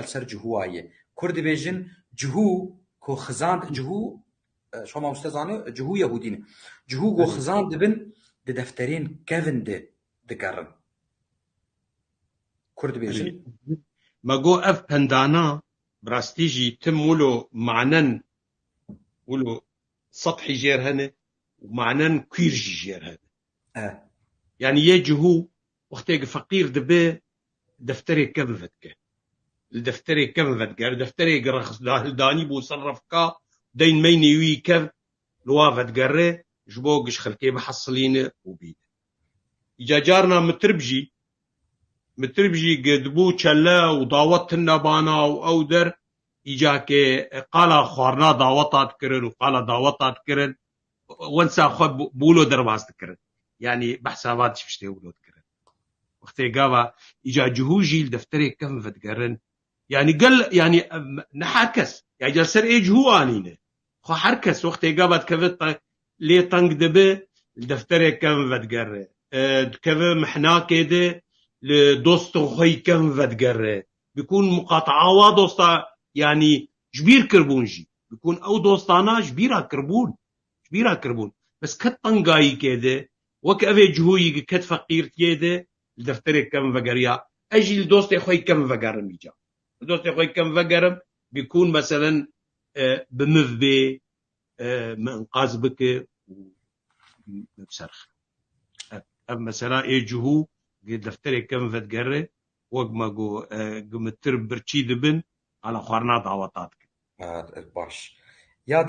سر جهوایه کرد بیجن جهو کو خزاند جهو شما مستزانه جهو یهودین جهو کو خزاند بن د دفترین کevin de دقرن کرد بیجن ما جو اف بندانا براستيجي تم ولو معنن ولو سطحي جير هنا ومعنن كيرجي جير هنا يعني يجهو وقتيق فقير دبي دفتري كم فتكه الدفتري كم فتكه دفتري قرخص داني بو صرفكا دين ميني وي كم لوافت قره جبوقش خلكي بحصلين وبيد إجا جارنا متربجي قدبو چلا وداوت النبانا وأودر إجا كي قالا خوارنا داوتات كرن وقالا داوتات كرن وانسا خود بولو درباز تكرن يعني بحسابات شفشتي بولو تكرن وقتي قابا إجا جهوجي الدفتري كم فتقرن يعني قل يعني نحركس يعني جلسر ايه جهو آنينه خو حركس وقتي قابت كفت ليه طنق دبي الدفتري كم فتقرن كفت محنا كده لدوستو خوي كم فتقرن بيكون مقاطعة ودوستا يعني جبير كربونجي بيكون او دوستانا جبيرا كربون بس كت طنقاي كده وكأفي جهوي كت فقير كده الدفتري كم فقريا اجي لدوستي خوي كم فقرم يجا دوستي خوي كم فقرم بيكون مثلا بمذبي منقاز بك ومبسرخ مثلا ايه جهو دفتري كم فتقري وقما قمتر برشي دبن على خوارنا دعواتاتك باش يا